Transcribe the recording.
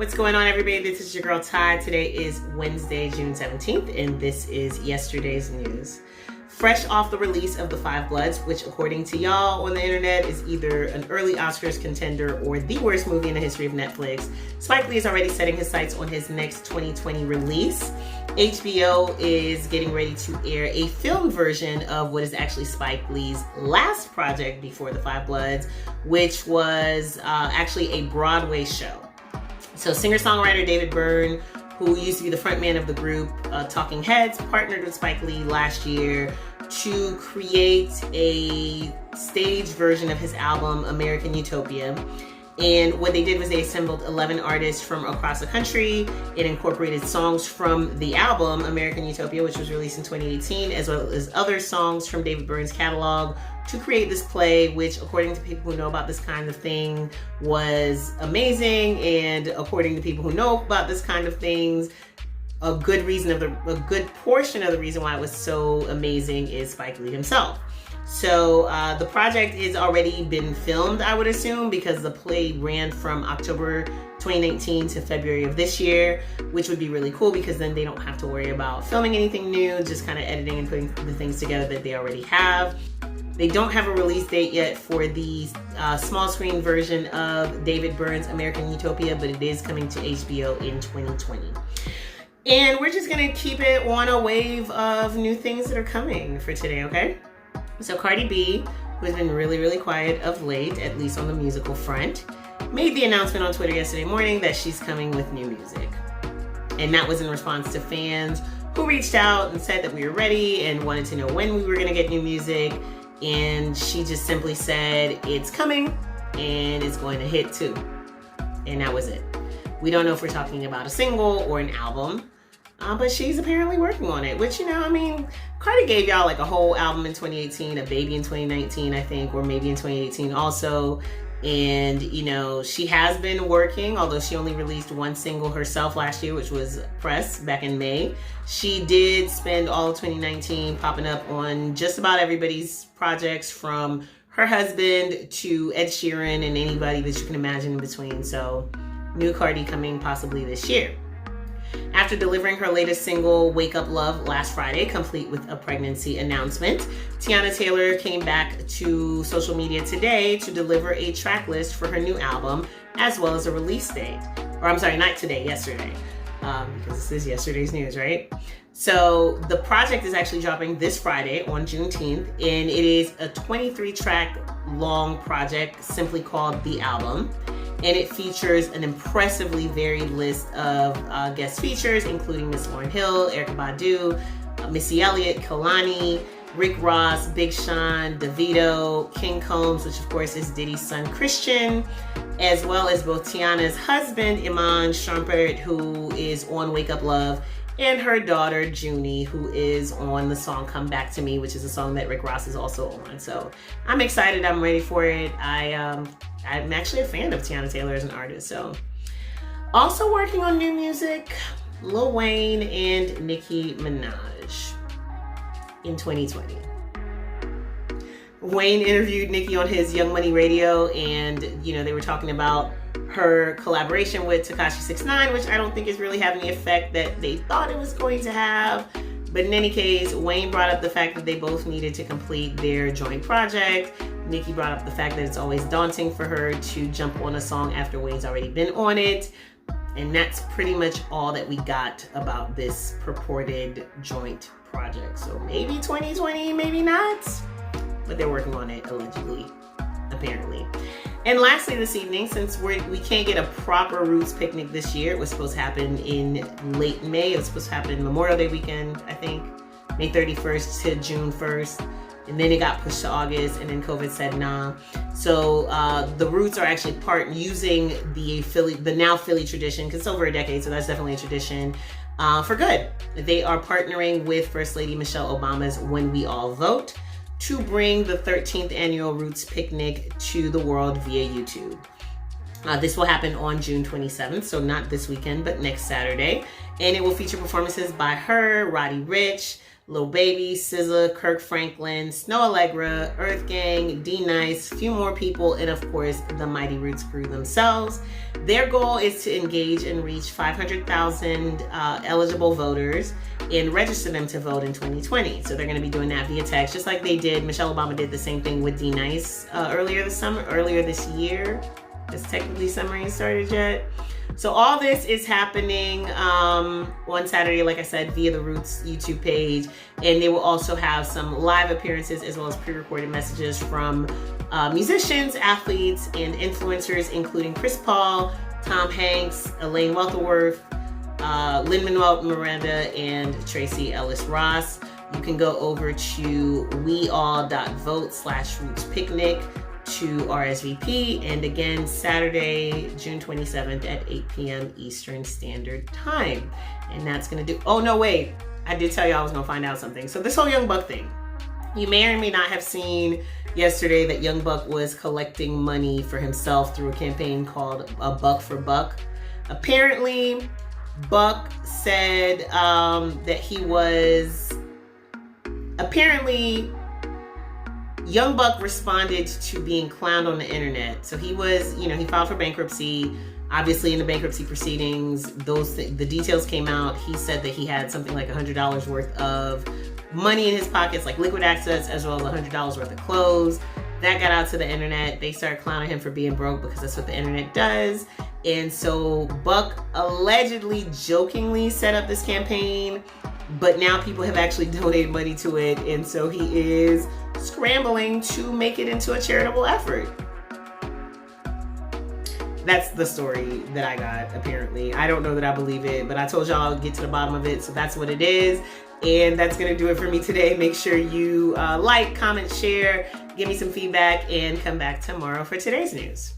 What's going on, everybody? This is your girl Ty. Today is Wednesday, June 17th, and this is yesterday's news. Fresh off the release of The Five Bloods, which according to y'all on the internet is either an early Oscars contender or the worst movie in the history of Netflix, Spike Lee is already setting his sights on his next 2020 release. HBO is getting ready to air a filmed version of what is actually Spike Lee's last project before The Five Bloods, which was actually a Broadway show. So singer-songwriter David Byrne, who used to be the frontman of the group Talking Heads, partnered with Spike Lee last year to create a staged version of his album, American Utopia. And what they did was they assembled 11 artists from across the country. It incorporated songs from the album, American Utopia, which was released in 2018, as well as other songs from David Byrne's catalog to create this play, which, according to people who know about this kind of thing, was amazing. And according to people who know about this kind of things, a good portion of the reason why it was so amazing is Spike Lee himself. So the project is already been filmed, I would assume, because the play ran from October 2019 to February of this year, which would be really cool because then they don't have to worry about filming anything new, just kind of editing and putting the things together that they already have. They don't have a release date yet for the small screen version of David Byrne's American Utopia, but it is coming to HBO in 2020. And we're just gonna keep it on a wave of new things that are coming for today, okay? So Cardi B, who has been really, really quiet of late, at least on the musical front, made the announcement on Twitter yesterday morning that she's coming with new music. And that was in response to fans who reached out and said that we were ready and wanted to know when we were gonna get new music. And she just simply said, it's coming and it's going to hit too. And that was it. We don't know if we're talking about a single or an album. But she's apparently working on it, which, you know, I mean, Cardi gave y'all like a whole album in 2018, a baby in 2019, I think, or maybe in 2018 also. And, you know, she has been working, although she only released one single herself last year, which was Press back in May. She did spend all of 2019 popping up on just about everybody's projects, from her husband to Ed Sheeran and anybody that you can imagine in between. So new Cardi coming possibly this year. After delivering her latest single, Wake Up Love, last Friday, complete with a pregnancy announcement, Teyana Taylor came back to social media today to deliver a track list for her new album, as well as a release date. Or I'm sorry, not today, yesterday. Because this is yesterday's news, right? So the project is actually dropping this Friday on Juneteenth, and it is a 23-track long project simply called The Album. And it features an impressively varied list of guest features, including Miss Lauryn Hill, Erykah Badu, Missy Elliott, Kehlani, Rick Ross, Big Sean, Davido, King Combs, which of course is Diddy's son Christian, as well as both Tiana's husband, Iman Shumpert, who is on Wake Up Love, and her daughter, Junie, who is on the song Come Back to Me, which is a song that Rick Ross is also on. So I'm excited. I'm ready for it. I'm actually a fan of Teyana Taylor as an artist. So also working on new music, Lil Wayne and Nicki Minaj in 2020. Wayne interviewed Nicki on his Young Money Radio, and you know, they were talking about her collaboration with Tekashi 6ix9ine, which I don't think is really having the effect that they thought it was going to have. But in any case, Wayne brought up the fact that they both needed to complete their joint project. Nicki brought up the fact that it's always daunting for her to jump on a song after Wayne's already been on it. And that's pretty much all that we got about this purported joint project. So maybe 2020, maybe not. But they're working on it, allegedly, apparently. And lastly this evening, since we can't get a proper Roots picnic this year, it was supposed to happen in late May. It was supposed to happen Memorial Day weekend, I think, May 31st to June 1st. And then it got pushed to August, and then COVID said nah. So the Roots are actually using the now Philly tradition, because it's over a decade, so that's definitely a tradition, for good. They are partnering with First Lady Michelle Obama's When We All Vote to bring the 13th annual Roots Picnic to the world via YouTube. This will happen on June 27th, so not this weekend, but next Saturday. And it will feature performances by her, Roddy Ricch, Lil Baby, SZA, Kirk Franklin, Snow Allegra, Earth Gang, D Nice, a few more people, and of course the Mighty Roots crew themselves. Their goal is to engage and reach 500,000 eligible voters and register them to vote in 2020. So they're going to be doing that via text, just like they did. Michelle Obama did the same thing with D Nice earlier this year. It's technically summer ain't started yet. So all this is happening on Saturday, like I said, via the Roots YouTube page. And they will also have some live appearances as well as pre-recorded messages from musicians, athletes, and influencers, including Chris Paul, Tom Hanks, Elaine Welterworth, Lin-Manuel Miranda, and Tracy Ellis Ross. You can go over to weall.vote/rootspicnic to RSVP, and again, Saturday, June 27th at 8 p.m. Eastern Standard Time. And that's gonna do, oh no, wait, I did tell you I was gonna find out something. So this whole Young Buck thing, you may or may not have seen yesterday that Young Buck was collecting money for himself through a campaign called A Buck for Buck. Apparently, Buck said that he was, Young Buck responded to being clowned on the internet. So he was, he filed for bankruptcy. Obviously, in the bankruptcy proceedings, the details came out. He said that he had something like $100 worth of money in his pockets, like liquid assets, as well as $100 worth of clothes. That got out to the internet. They started clowning him for being broke because that's what the internet does. And so Buck allegedly, jokingly set up this campaign, but now people have actually donated money to it. And so he is scrambling to make it into a charitable effort. That's the story that I got, apparently. I don't know that I believe it, but I told y'all I'll get to the bottom of it, so that's what it is. And that's gonna do it for me today. Make sure you like, comment, share, give me some feedback, and come back tomorrow for today's news.